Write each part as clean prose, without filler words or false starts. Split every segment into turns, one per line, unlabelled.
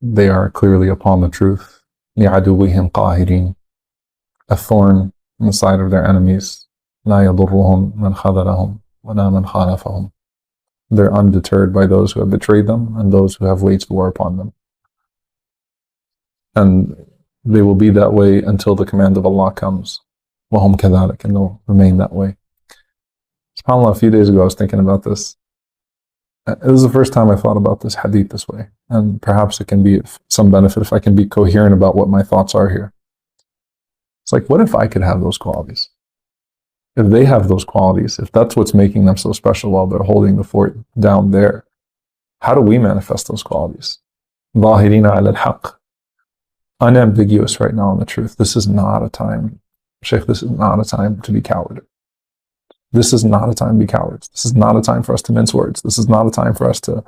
they are clearly upon the truth. لِعَدُوِّهِمْ قَاهِرِينَ, a thorn in the side of their enemies. لَا يَضُرُّهُمْ مَنْ خَذَلَهُمْ وَلَا مَنْ خَالَفَهُم. They're undeterred by those who have betrayed them and those who have waged war upon them. And they will be that way until the command of Allah comes. وَهُمْ كَذَلِكَ, and they'll remain that way. SubhanAllah, a few days ago I was thinking about this. It was the first time I thought about this hadith this way. And perhaps it can be some benefit if I can be coherent about what my thoughts are here. It's like, what if I could have those qualities? If they have those qualities, if that's what's making them so special while they're holding the fort down there, how do we manifest those qualities? ظاهرين على الحق, unambiguous right now on the truth. This is not a time, Sheikh, this is not a time to be coward. This is not a time to be cowards. This is not a time for us to mince words. This is not a time for us to,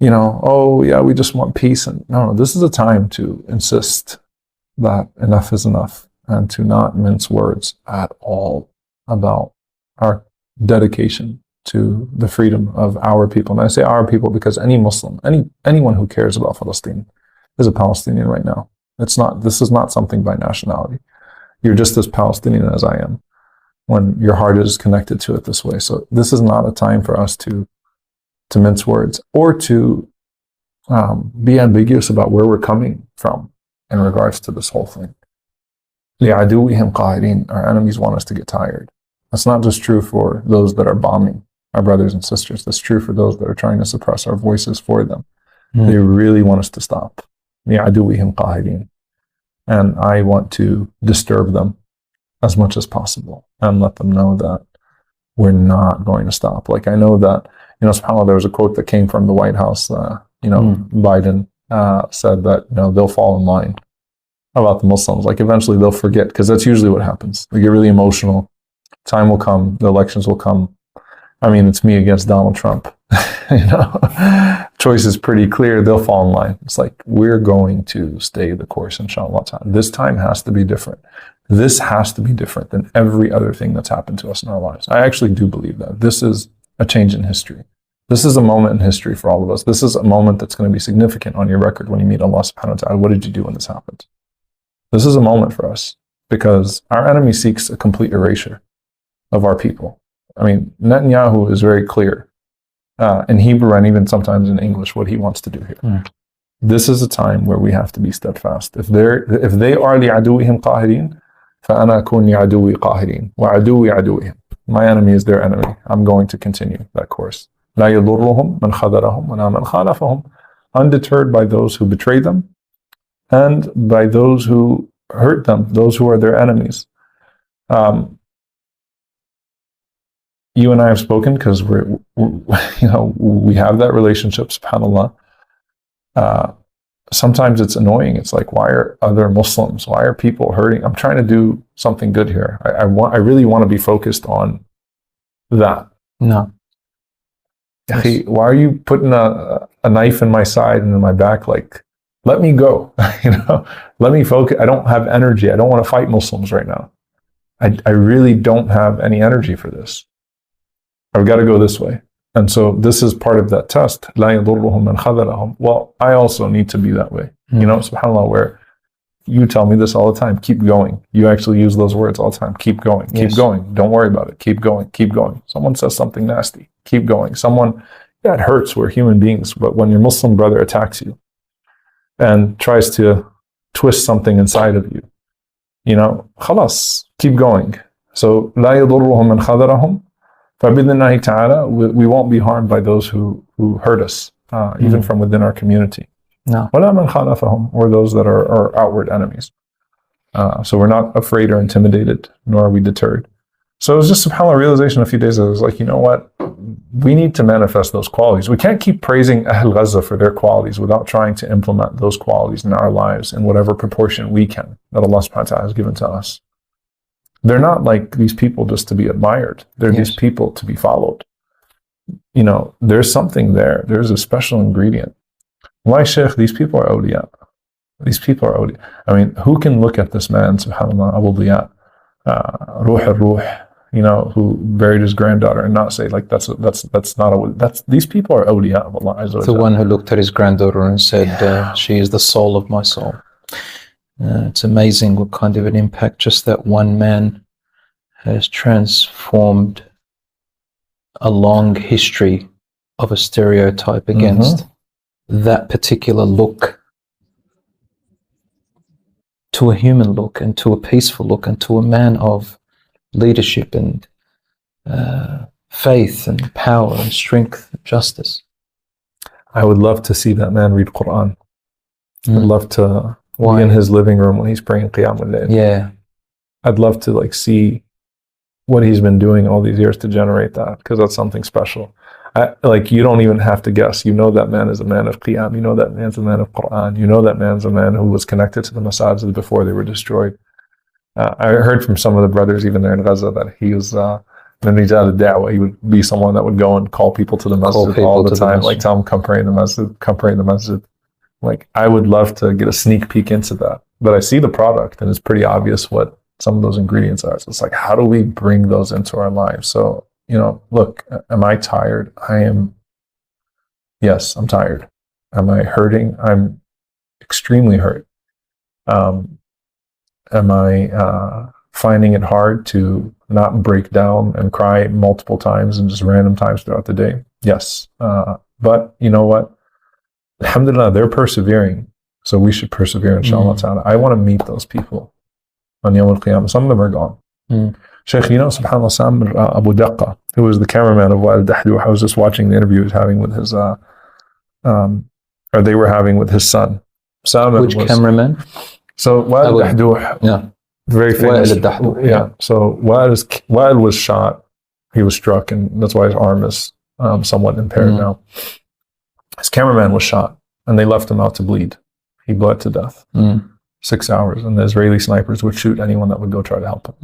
oh yeah, we just want peace. And no, this is a time to insist that enough is enough and to not mince words at all about our dedication to the freedom of our people. And I say our people because any Muslim, anyone who cares about Palestine is a Palestinian right now. This is not something by nationality. You're just as Palestinian as I am when your heart is connected to it this way. So this is not a time for us to mince words or to be ambiguous about where we're coming from in regards to this whole thing. لِعَدُوِّهِمْ قَاهِرِينَ, our enemies want us to get tired. That's not just true for those that are bombing our brothers and sisters. That's true for those that are trying to suppress our voices for them. They really want us to stop. لِعَدُوِّهِمْ قَاهِرِينَ. And I want to disturb them as much as possible and let them know that we're not going to stop. Like I know that, subhanAllah, there was a quote that came from the White House, Biden said that, they'll fall in line about the Muslims. Like eventually they'll forget, because that's usually what happens. They get really emotional. Time will come, the elections will come. I mean, it's me against Donald Trump. Choice is pretty clear. They'll fall in line. It's like, we're going to stay the course, inshallah. This time has to be different. This has to be different than every other thing that's happened to us in our lives. I actually do believe that. This is a change in history. This is a moment in history for all of us. This is a moment that's going to be significant on your record when you meet Allah subhanahu wa ta'ala. What did you do when this happened? This is a moment for us because our enemy seeks a complete erasure of our people. I mean, Netanyahu is very clear in Hebrew and even sometimes in English what he wants to do here. This is a time where we have to be steadfast. If they are لِعَدُوِّهِمْ قَاهِرِينَ فَأَنَا أَكُونْ لِعَدُوِّي قَاهِرِينَ وَعَدُوِّي عَدُوِّهِمْ. My enemy is their enemy. I'm going to continue that course. لَا يَضُرُّهُمْ مَنْ خَذَلَهُمْ وَلَا مَنْ خَالَفَهُم. Undeterred by those who betray them and by those who hurt them, those who are their enemies. You and I have spoken because we have that relationship, subhanAllah. Sometimes it's annoying. It's like, why are other Muslims, why are people hurting? I'm trying to do something good here. I really want to be focused on that.
No.
Yes. Why are you putting a knife in my side and in my back? Like, let me go. Let me focus. I don't have energy. I don't want to fight Muslims right now. I really don't have any energy for this. I've got to go this way. And so this is part of that test. لَا يَضُرُّهُمْ مَنْ خَذَلَهُمْ. Well, I also need to be that way. SubhanAllah, where you tell me this all the time, keep going. You actually use those words all the time. Keep going, keep going. Don't worry about it. Keep going, keep going. Someone says something nasty. Keep going. It hurts. We're human beings. But when your Muslim brother attacks you and tries to twist something inside of you, khalas, keep going. So لَا يَضُرُّهُمْ مَنْ خَذَلَهُمْ. فَبِإِذْنِllahi ta'ala, we won't be harmed by those who hurt us, even from within our community.
No.
وَلَا مَنْ خَالَفَهُم, or those that are outward enemies. So we're not afraid or intimidated, nor are we deterred. So it was just subhanAllah realization a few days ago. I was like, you know what? We need to manifest those qualities. We can't keep praising Ahl Gaza for their qualities without trying to implement those qualities in our lives in whatever proportion we can that Allah subhanahu wa ta'ala has given to us. They're not like these people just to be admired. They're these people to be followed. There's something there. There's a special ingredient. Why, Sheikh? These people are awliya. These people are awliya. I mean, who can look at this man, subhanAllah, awliya, ruh al-ruh, who buried his granddaughter, and not say like that's these people are awliya of Allah Azza wa
The
Jalla.
one who looked at his granddaughter and said, she is the soul of my soul. It's amazing what kind of an impact just that one man has transformed a long history of a stereotype against that particular look to a human look, and to a peaceful look, and to a man of leadership and faith and power and strength and justice.
I would love to see that man read Quran. I'd love to be in his living room when he's praying Qiyam al-Layl.
Yeah.
I'd love to like see what he's been doing all these years to generate that, because that's something special. You don't even have to guess. You know that man is a man of Qiyam. You know that man's a man of Quran. You know that man's a man who was connected to the masajid before they were destroyed. I heard from some of the brothers even there in Gaza that he was he would be someone that would go and call people to the masjid all the time, like tell them come pray in the masjid, come pray in the masjid. Like, I would love to get a sneak peek into that. But I see the product, and it's pretty obvious what some of those ingredients are. So it's like, how do we bring those into our lives? So, look, am I tired? Yes, I'm tired. Am I hurting? I'm extremely hurt. Am I finding it hard to not break down and cry multiple times and just random times throughout the day? Yes. But you know what? Alhamdulillah, they're persevering. So we should persevere, inshallah ta'ala. I want to meet those people on Yawm al-Qiyamah. Some of them are gone. Sheikh, subhanAllah, Samir Abu Daqqa, who was the cameraman of Wa'al Dahduh, I was just watching the interview he was having with his, or they were having with his son.
Which cameraman?
So Wa'al Dahduh, very famous. Yeah. So Wa'al was shot. He was struck, and that's why his arm is somewhat impaired now. His cameraman was shot, and they left him out to bleed. He bled to death. 6 hours, and the Israeli snipers would shoot anyone that would go try to help him.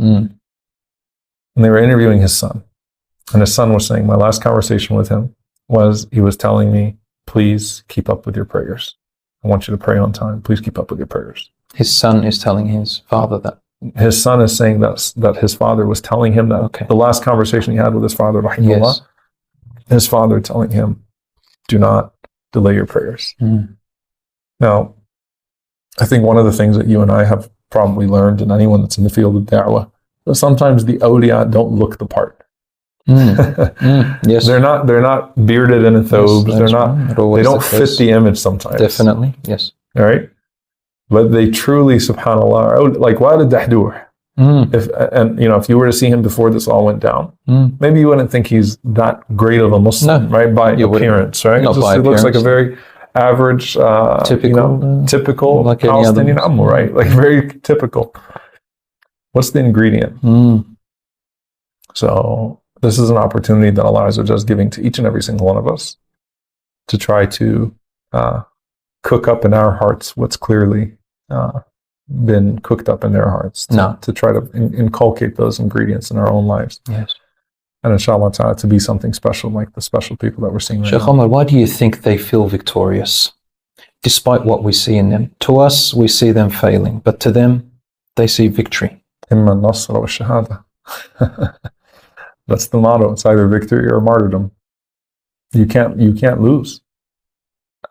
And they were interviewing his son, and his son was saying, my last conversation with him was, he was telling me, please keep up with your prayers. I want you to pray on time. Please keep up with your prayers.
His son is telling his father that.
His son is saying that his father was telling him that. Okay. The last conversation he had with his father, rahimahullah, his father telling him, do not delay your prayers. Now, I think one of the things that you and I have probably learned, and anyone that's in the field of da'wah, is sometimes the awliya don't look the part. Yes. They're not bearded and in thobes. Yes, they don't fit the image sometimes.
Definitely, yes.
All right? But they truly, subhanAllah, are like Wa'al Dahduh. If you were to see him before this all went down, maybe you wouldn't think he's that great of a Muslim, right? By appearance, right? He looks like a very average, typical
like
Palestinian Ammu, right? Like very typical. What's the ingredient? So this is an opportunity that Allah Azza wa Jalla is giving to each and every single one of us to try to cook up in our hearts what's clearly been cooked up in their hearts, to try to inculcate those ingredients in our own lives.
Yes.
And inshallah ta'ala, to be something special like the special people that we're seeing right
Sheikh
now.
Omar, why do you think they feel victorious, despite what we see in them? To us, we see them failing, but to them, they see victory.
Imma nasr wa shahada. That's the motto. It's either victory or martyrdom. You can't lose.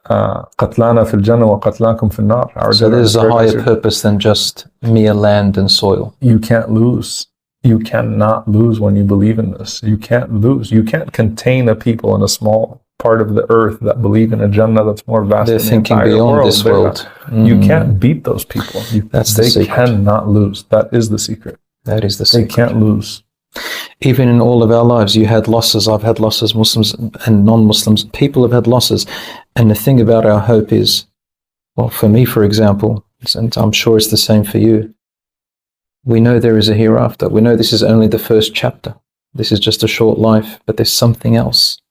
قتلانا في الجنة وقتلاكم في النار.
So there's a higher purpose than just mere land and soil.
You can't lose. You cannot lose when you believe in this. You can't lose. You can't contain a people in a small part of the earth that believe in a Jannah that's more vast
They're
than the
thinking
entire
beyond
world.
this world.
You can't beat those people. They cannot lose. That is the secret.
That is the secret.
They can't lose.
Even in all of our lives, you had losses, I've had losses, Muslims and non-Muslims, people have had losses. And the thing about our hope is, well, for me, for example, and I'm sure it's the same for you, we know there is a hereafter. We know this is only the first chapter. This is just a short life, but there's something else.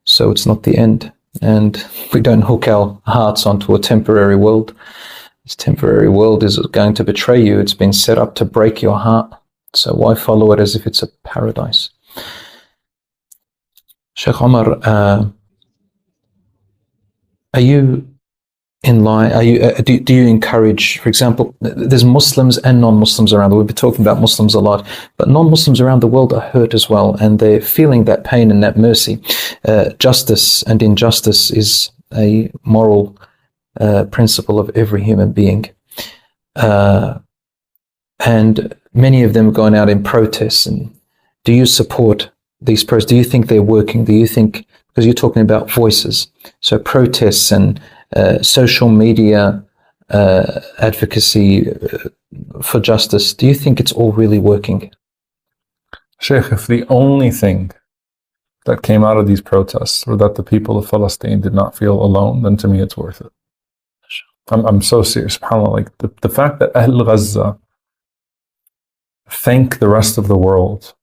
So it's not the end. And we don't hook our hearts onto a temporary world. This temporary world is going to betray you. It's been set up to break your heart. So why follow it as if it's a paradise? Sheikh Omar, are you in line? Are you do you encourage, for example, there's Muslims and non-Muslims around the world. We've been talking about Muslims a lot, but non-Muslims around the world are hurt as well, and they're feeling that pain and that mercy. Justice and injustice is a moral principle of every human being, and many of them have gone out in protests. And do you support these protests? Do you think they're working? Do you think, because you're talking about voices, so protests and social media advocacy for justice, do you think it's all really working?
Sheikh, if the only thing that came out of these protests were that the people of Palestine did not feel alone, then to me it's worth it. I'm so serious, subhanAllah. Like the fact that Ahl Gaza thank the rest of the world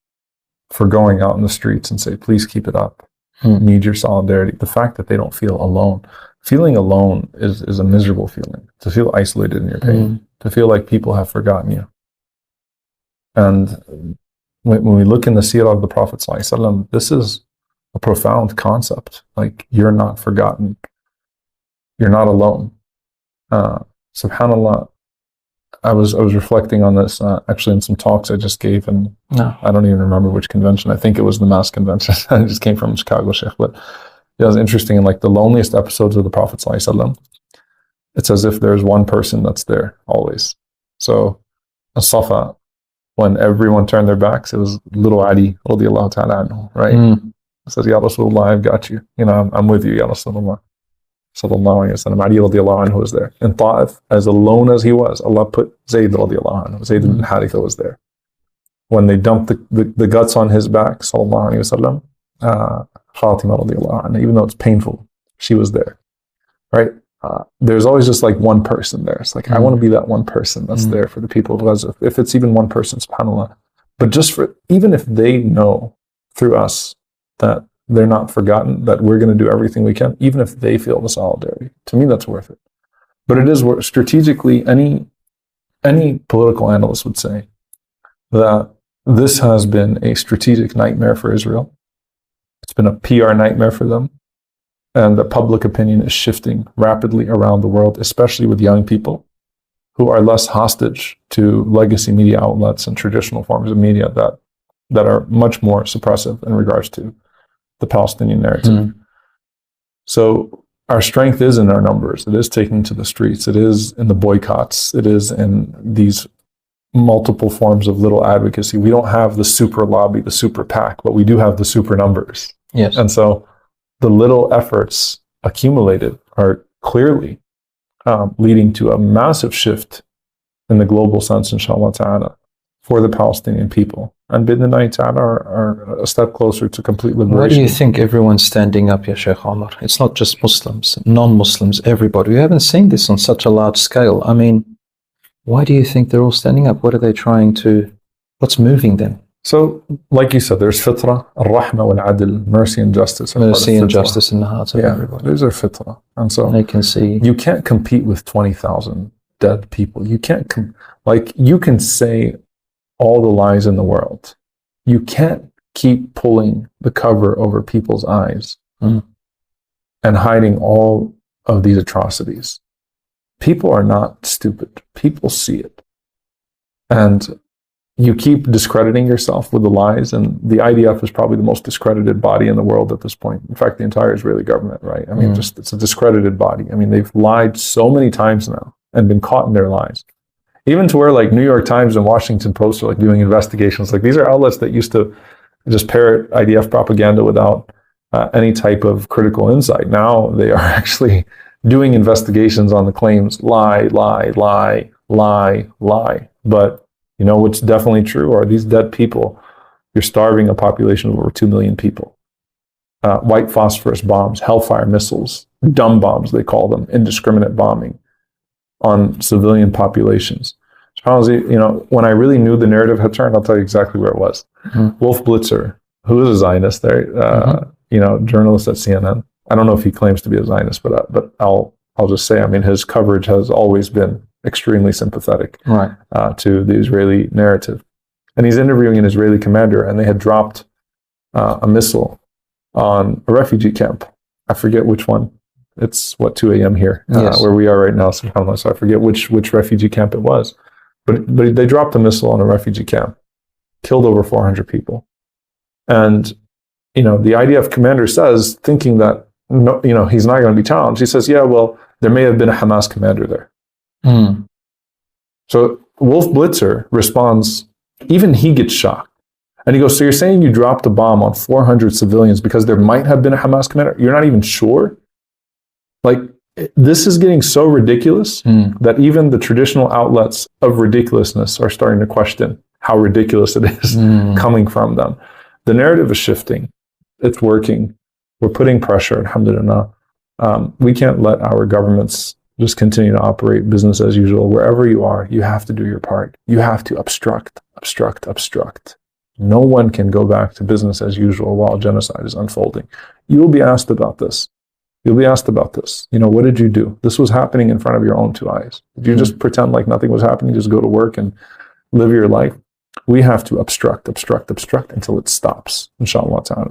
for going out in the streets and say, please keep it up. Need your solidarity. The fact that they don't feel alone. Feeling alone is a miserable feeling. To feel isolated in your pain. To feel like people have forgotten you. And when we look in the seerah of the Prophet ﷺ, this is a profound concept. Like, you're not forgotten. You're not alone. SubhanAllah, I was reflecting on this actually in some talks I just gave, and I don't even remember which convention. I think it was the Mass Convention. I just came from Chicago, Sheikh. But it was interesting, in like the loneliest episodes of the Prophet ﷺ, it's as if there's one person that's there always. So As-Safa, when everyone turned their backs, it was little Ali radiallahu ta'ala anhu, right? It says, Ya Rasulullah, I've got you. You know, I'm with you, Ya Rasulullah. Sallallahu alayhi wa sallam. Ali radiallahu anhu was there. In Ta'if, as alone as he was, Allah put Zayd radiallahu anhu. Zayd ibn Haritha was there. When they dumped the guts on his back, sallallahu alayhi wa sallam, Fatima radiallahu anha, even though it's painful, she was there, right? There's always just like one person there. It's like, I want to be that one person that's there for the people of Gaza. If it's even one person, subhanAllah. But just for, even if they know through us that they're not forgotten, that we're going to do everything we can, even if they feel the solidarity, to me, that's worth it. But it is worth, strategically, any political analyst would say that this has been a strategic nightmare for Israel. It's been a PR nightmare for them. And the public opinion is shifting rapidly around the world, especially with young people who are less hostage to legacy media outlets and traditional forms of media that are much more suppressive in regards to the Palestinian narrative. So our strength is in our numbers. It is taking to the streets. It is in the boycotts. It is in these multiple forms of little advocacy. We don't have the super lobby, the super PAC, but we do have the super numbers.
Yes.
And so the little efforts accumulated are clearly leading to a massive shift in the global sense, inshallah ta'ala, for the Palestinian people. And bidnillahi ta'ala are a step closer to complete liberation.
Why do you think everyone's standing up, Ya Sheikh Omar? It's not just Muslims, non-Muslims, everybody. We haven't seen this on such a large scale. I mean, why do you think they're all standing up? What are they trying to, what's moving them?
So, like you said, there's fitra, al-rahma wal-adl, mercy and justice.
Mercy and justice in the hearts of everybody.
Those are fitra. And so
they can see.
You can't compete with 20,000 dead people. You can't, you can say all the lies in the world. You can't keep pulling the cover over people's eyes and hiding all of these atrocities. People are not stupid. People see it. And you keep discrediting yourself with the lies, and the IDF is probably the most discredited body in the world at this point. In fact, the entire Israeli government, right? I mean, it's a discredited body. I mean, they've lied so many times now and been caught in their lies. Even to where like New York Times and Washington Post are like doing investigations. Like, these are outlets that used to just parrot IDF propaganda without any type of critical insight. Now they are actually doing investigations on the claims, lie. But you know what's definitely true are these dead people. You're starving a population of over 2 million people. White phosphorus bombs, hellfire missiles, dumb bombs, they call them, indiscriminate bombing on civilian populations. You know, when I really knew the narrative had turned, I'll tell you exactly where it was. Wolf Blitzer, who is a Zionist there, you know, journalist at CNN. I don't know if he claims to be a Zionist, but I'll just say, I mean, his coverage has always been extremely sympathetic to the Israeli narrative. And he's interviewing an Israeli commander, and they had dropped a missile on a refugee camp. I forget which one. It's what, 2 a.m. here,
Yes.
where we are right now. So I forget which refugee camp it was, but they dropped a missile on a refugee camp, killed over 400 people, and the IDF commander says, thinking that he's not going to be challenged. He says, "Yeah, well, there may have been a Hamas commander there."
Mm.
So Wolf Blitzer responds. Even he gets shocked, and he goes, "So you're saying you dropped a bomb on 400 civilians because there might have been a Hamas commander? You're not even sure?" Like, this is getting so ridiculous that even the traditional outlets of ridiculousness are starting to question how ridiculous it is coming from them. The narrative is shifting. It's working. We're putting pressure, alhamdulillah. We can't let our governments just continue to operate business as usual. Wherever you are, you have to do your part. You have to obstruct. No one can go back to business as usual while genocide is unfolding. You will be asked about this. You'll be asked about this. What did you do? This was happening in front of your own 2 eyes. Did you just pretend like nothing was happening, just go to work and live your life? We have to obstruct until it stops, inshallah ta'ala.